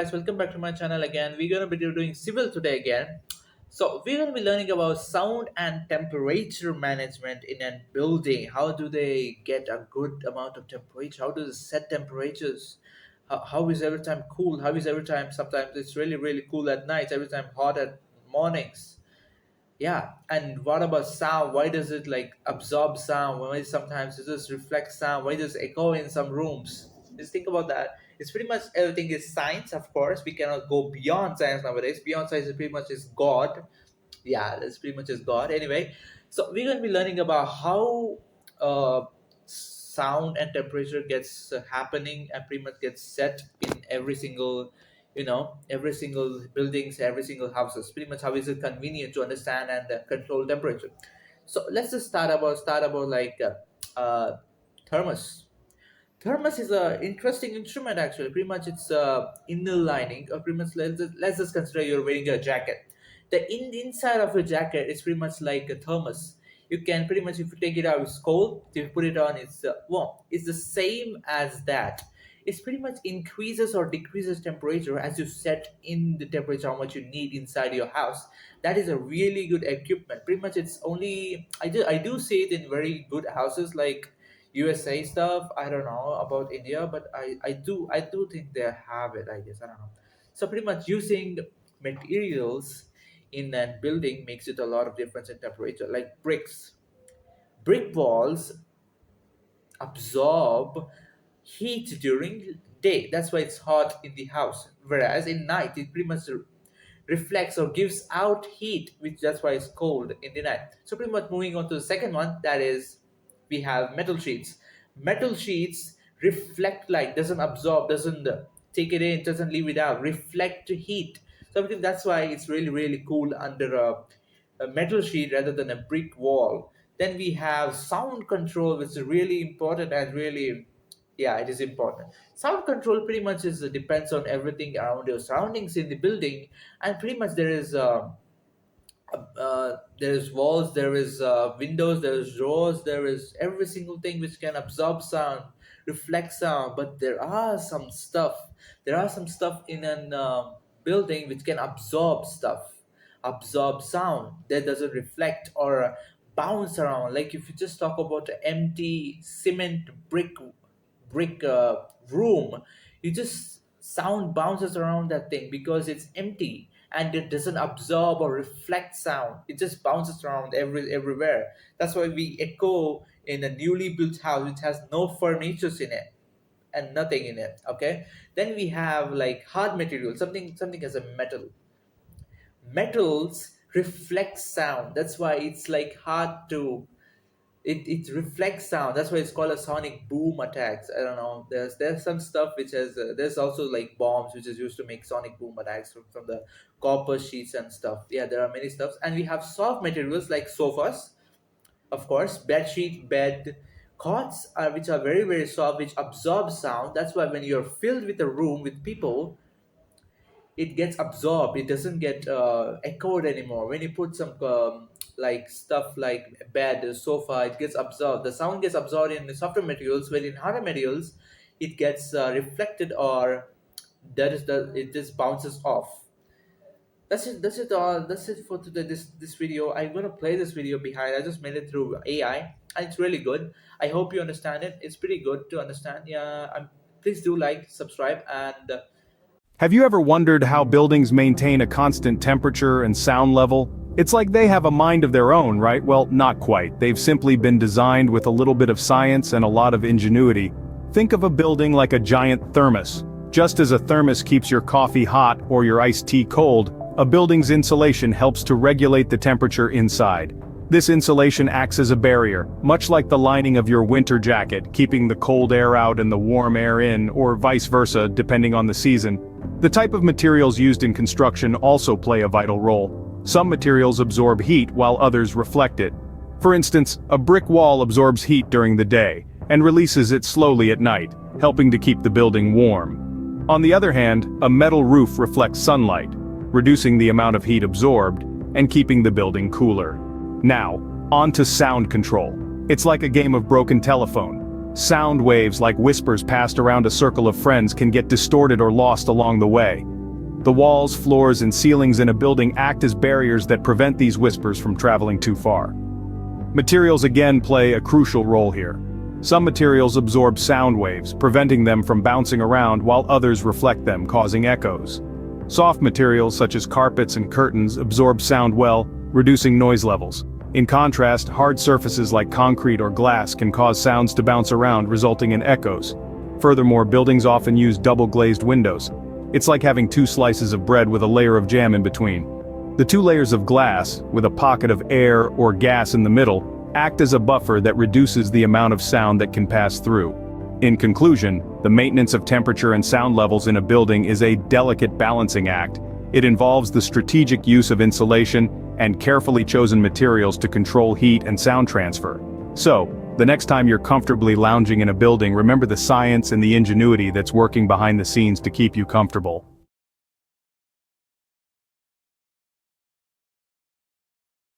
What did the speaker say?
Guys, welcome back to my channel again. We're gonna be doing civil today again. So we're gonna be learning about sound and temperature management in a building. How do they get a good amount of temperature? How do they set temperatures? How is every time cool? How is every time sometimes it's really cool at night, every time hot at mornings? Yeah, and what about sound? Why does it like absorb sound? Why sometimes it just reflects sound? Why does it echo in some rooms? Just think about that. It's pretty much everything is science, of course. We cannot go beyond science nowadays. Beyond science is pretty much is God. Yeah, that's pretty much is God. Anyway, so we're gonna be learning about how sound and temperature gets happening and pretty much gets set in every single every single buildings, every single houses. Pretty much how is it convenient to understand and control temperature. So let's just start about like thermos. Thermos is a interesting instrument actually. Pretty much it's inner lining. Or pretty much let's just consider you're wearing a jacket. The inside of your jacket is pretty much like a thermos. You can pretty much, if you take it out, it's cold. If you put it on, it's warm. It's the same as that. It's pretty much increases or decreases temperature as you set in the temperature how much you need inside your house. That is a really good equipment. Pretty much it's only I do see it in very good houses like USA stuff. I don't know about India, but I do think they have it. I guess I don't know. So pretty much using materials in that building makes it a lot of difference in temperature. Like bricks, brick walls absorb heat during day. That's why it's hot in the house. Whereas in night, it pretty much reflects or gives out heat, which that's why it's cold in the night. So pretty much moving on to the second one, that is we have metal sheets. Metal sheets reflect light, doesn't absorb, doesn't take it in, doesn't leave it out, reflect heat. So I think that's why it's really cool under a metal sheet rather than a brick wall. Then we have sound control, which is really important and really, yeah, it is important. Sound control pretty much is depends on everything around your surroundings in the building, and pretty much there is walls, there is windows, there is doors, there is every single thing which can absorb sound, reflect sound. But there are some stuff in an building which can absorb stuff, absorb sound that doesn't reflect or bounce around. Like if you just talk about an empty cement brick room, you just sound bounces around that thing because it's empty and it doesn't absorb or reflect sound. It just bounces around everywhere. That's why we echo in a newly built house which has no furnitures in it and nothing in it. Okay, then we have like hard material, something as a metal. Metals reflect sound. That's why it's like hard to, it reflects sound. That's why it's called a sonic boom attacks. I don't know, there's some stuff which has there's also like bombs which is used to make sonic boom attacks from the copper sheets and stuff. Yeah, there are many stuffs. And we have soft materials like sofas, of course, bed cots are, which are very soft, which absorb sound. That's why when you're filled with a room with people, it gets absorbed. It doesn't get echoed anymore. When you put some like stuff like bed, sofa, it gets absorbed. The sound gets absorbed in the softer materials, but in harder materials it gets reflected, or it just bounces off. That's it for today. This video, I'm gonna play this video behind. I just made it through AI and it's really good. I hope you understand it. It's pretty good to understand. Yeah, please do like, subscribe, and Have you ever wondered how buildings maintain a constant temperature and sound level? It's like they have a mind of their own, right? Well, not quite. They've simply been designed with a little bit of science and a lot of ingenuity. Think of a building like a giant thermos. Just as a thermos keeps your coffee hot or your iced tea cold, a building's insulation helps to regulate the temperature inside. This insulation acts as a barrier, much like the lining of your winter jacket, keeping the cold air out and the warm air in, or vice versa, depending on the season. The type of materials used in construction also play a vital role. Some materials absorb heat while others reflect it. For instance, a brick wall absorbs heat during the day, and releases it slowly at night, helping to keep the building warm. On the other hand, a metal roof reflects sunlight, reducing the amount of heat absorbed, and keeping the building cooler. Now, on to sound control. It's like a game of broken telephone. Sound waves like whispers passed around a circle of friends can get distorted or lost along the way. The walls, floors, and ceilings in a building act as barriers that prevent these whispers from traveling too far. Materials again play a crucial role here. Some materials absorb sound waves, preventing them from bouncing around while others reflect them, causing echoes. Soft materials such as carpets and curtains absorb sound well, reducing noise levels. In contrast, hard surfaces like concrete or glass can cause sounds to bounce around, resulting in echoes. Furthermore, buildings often use double-glazed windows. It's like having two slices of bread with a layer of jam in between. The two layers of glass, with a pocket of air or gas in the middle, act as a buffer that reduces the amount of sound that can pass through. In conclusion, the maintenance of temperature and sound levels in a building is a delicate balancing act. It involves the strategic use of insulation and carefully chosen materials to control heat and sound transfer. So, the next time you're comfortably lounging in a building, remember the science and the ingenuity that's working behind the scenes to keep you comfortable.